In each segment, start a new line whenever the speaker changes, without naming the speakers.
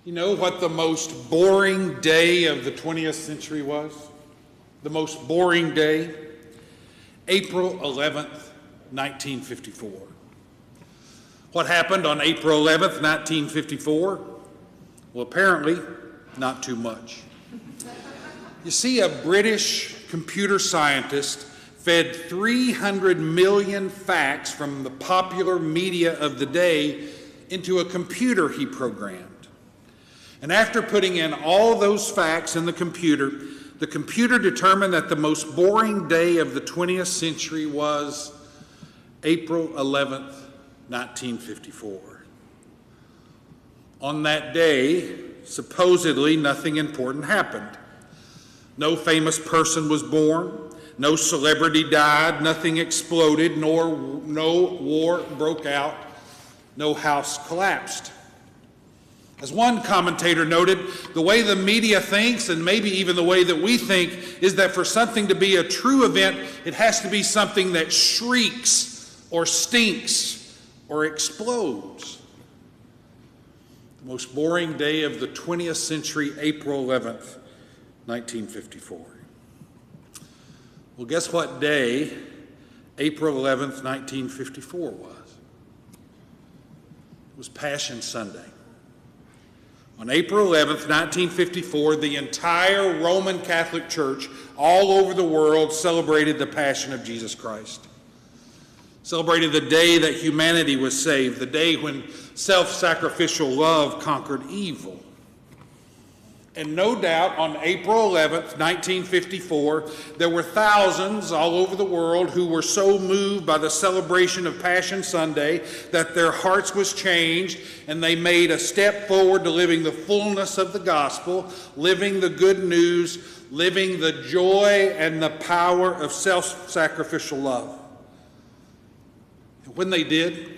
You know what the most boring day of the 20th century was? The most boring day? April 11th, 1954. What happened on April 11th, 1954? Well, apparently, not too much. You see, a British computer scientist fed 300 million facts from the popular media of the day into a computer he programmed. And after putting in all those facts in the computer determined that the most boring day of the 20th century was April 11th, 1954. On that day, supposedly nothing important happened. No famous person was born, no celebrity died, nothing exploded, no war broke out, no house collapsed. As one commentator noted, the way the media thinks, and maybe even the way that we think, is that for something to be a true event, it has to be something that shrieks or stinks or explodes. The most boring day of the 20th century, April 11th, 1954. Well, guess what day April 11th, 1954 was? It was Passion Sunday. On April 11th, 1954, the entire Roman Catholic Church all over the world celebrated the Passion of Jesus Christ. Celebrated the day that humanity was saved, the day when self-sacrificial love conquered evil. And no doubt on April 11th, 1954, there were thousands all over the world who were so moved by the celebration of Passion Sunday that their hearts was changed and they made a step forward to living the fullness of the gospel, living the good news, living the joy and the power of self-sacrificial love. And when they did,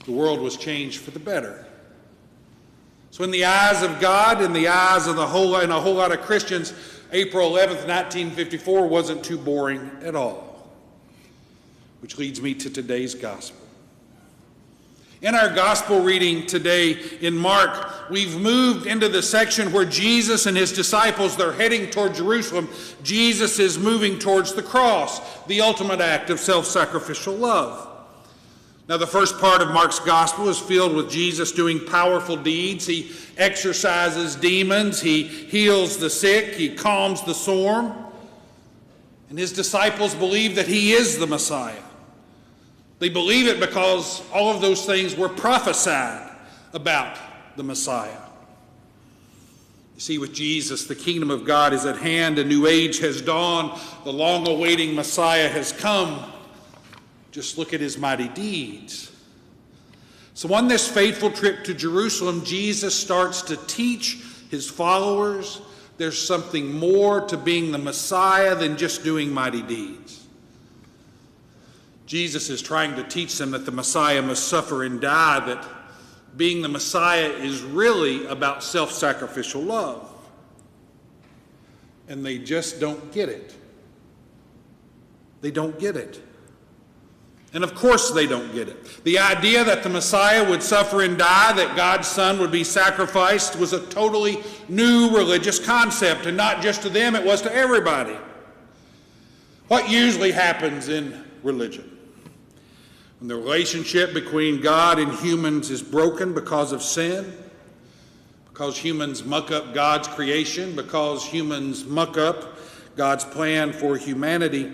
the world was changed for the better. So in the eyes of God, in the eyes of a whole lot of Christians, April 11th, 1954 wasn't too boring at all. Which leads me to today's gospel. In our gospel reading today in Mark, we've moved into the section where Jesus and his disciples, they're heading toward Jerusalem. Jesus is moving towards the cross, the ultimate act of self-sacrificial love. Now, the first part of Mark's gospel is filled with Jesus doing powerful deeds. He exorcises demons, he heals the sick, he calms the storm. And his disciples believe that he is the Messiah. They believe it because all of those things were prophesied about the Messiah. You see, with Jesus, the kingdom of God is at hand, a new age has dawned, the long-awaiting Messiah has come. Just look at his mighty deeds. So on this fateful trip to Jerusalem, Jesus starts to teach his followers there's something more to being the Messiah than just doing mighty deeds. Jesus is trying to teach them that the Messiah must suffer and die, that being the Messiah is really about self-sacrificial love. And they just don't get it. They don't get it. And of course they don't get it. The idea that the Messiah would suffer and die, that God's Son would be sacrificed, was a totally new religious concept, and not just to them, it was to everybody. What usually happens in religion? When the relationship between God and humans is broken because of sin, because humans muck up God's creation, because humans muck up God's plan for humanity,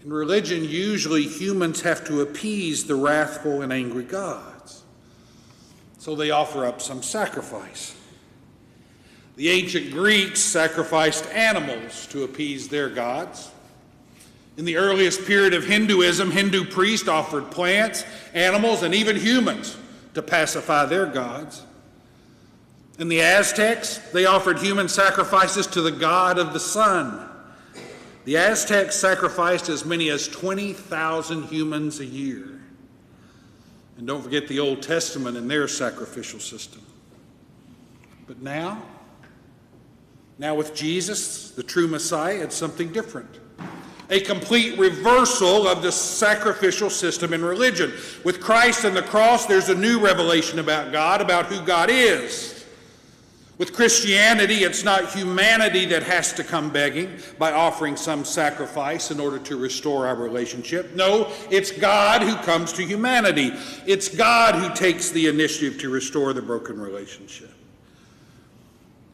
in religion, usually humans have to appease the wrathful and angry gods. So they offer up some sacrifice. The ancient Greeks sacrificed animals to appease their gods. In the earliest period of Hinduism, Hindu priests offered plants, animals, and even humans to pacify their gods. In the Aztecs, they offered human sacrifices to the god of the sun. The Aztecs sacrificed as many as 20,000 humans a year. And don't forget the Old Testament and their sacrificial system. But now with Jesus, the true Messiah, it's something different. a complete reversal of the sacrificial system in religion. With Christ and the cross, there's a new revelation about God, about who God is. With Christianity, it's not humanity that has to come begging by offering some sacrifice in order to restore our relationship. No, it's God who comes to humanity. It's God who takes the initiative to restore the broken relationship.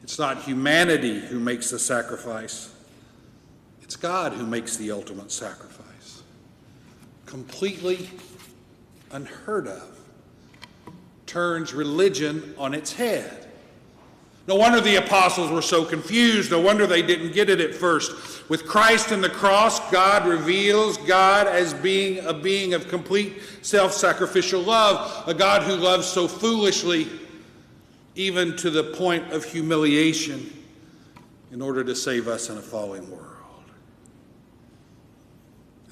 It's not humanity who makes the sacrifice. It's God who makes the ultimate sacrifice. Completely unheard of. Turns religion on its head. No wonder the apostles were so confused. No wonder they didn't get it at first. With Christ and the cross, God reveals God as being a being of complete self-sacrificial love, a God who loves so foolishly, even to the point of humiliation, in order to save us in a fallen world.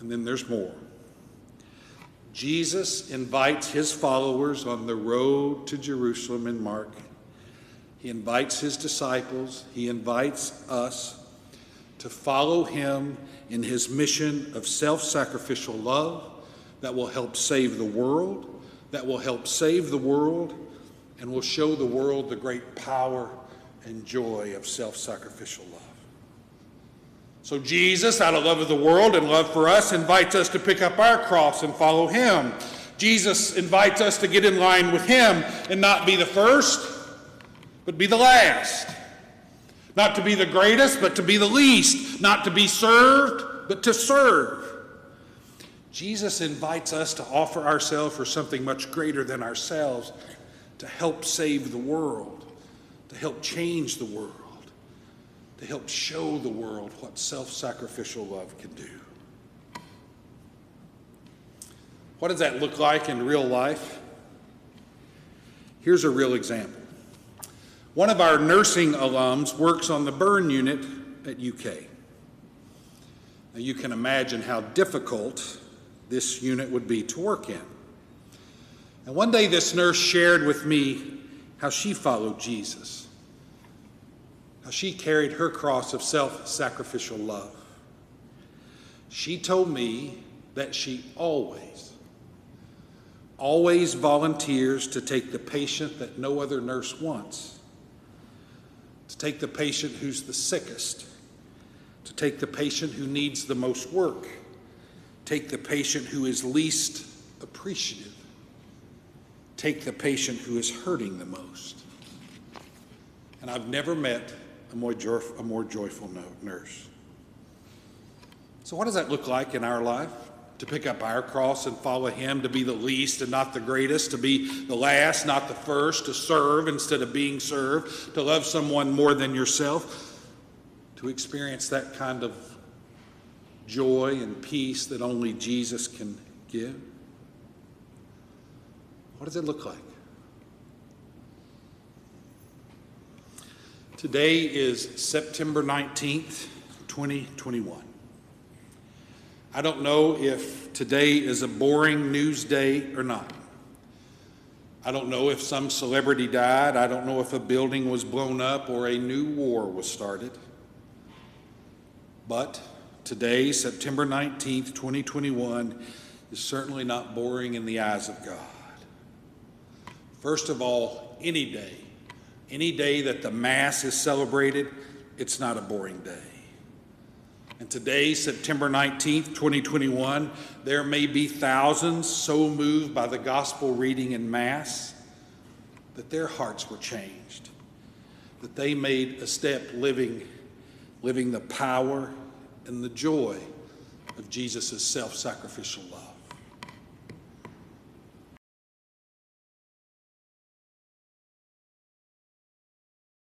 And then there's more. Jesus invites his followers on the road to Jerusalem in Mark. He invites his disciples, he invites us to follow him in his mission of self-sacrificial love that will help save the world, and will show the world the great power and joy of self-sacrificial love. So Jesus, out of love of the world and love for us, invites us to pick up our cross and follow him. Jesus invites us to get in line with him and not be the first, but be the last. Not to be the greatest, but to be the least. Not to be served, but to serve. Jesus invites us to offer ourselves for something much greater than ourselves, to help save the world, to help change the world, to help show the world what self-sacrificial love can do. What does that look like in real life? Here's a real example. One of our nursing alums works on the burn unit at UK. Now you can imagine how difficult this unit would be to work in. And one day this nurse shared with me how she followed Jesus, how she carried her cross of self-sacrificial love. She told me that she always volunteers to take the patient that no other nurse wants, to take the patient who's the sickest, to take the patient who needs the most work, take the patient who is least appreciative, take the patient who is hurting the most. And I've never met a more joyful nurse. So what does that look like in our life? To pick up our cross and follow him, to be the least and not the greatest, to be the last, not the first, to serve instead of being served, to love someone more than yourself, to experience that kind of joy and peace that only Jesus can give. What does it look like? Today is September 19th, 2021. I don't know if today is a boring news day or not. I don't know if some celebrity died. I don't know if a building was blown up or a new war was started. But today, September 19th, 2021, is certainly not boring in the eyes of God. First of all, any day that the Mass is celebrated, it's not a boring day. And today, September 19th, 2021, there may be thousands so moved by the gospel reading in Mass that their hearts were changed, that they made a step living the power and the joy of Jesus' self-sacrificial love.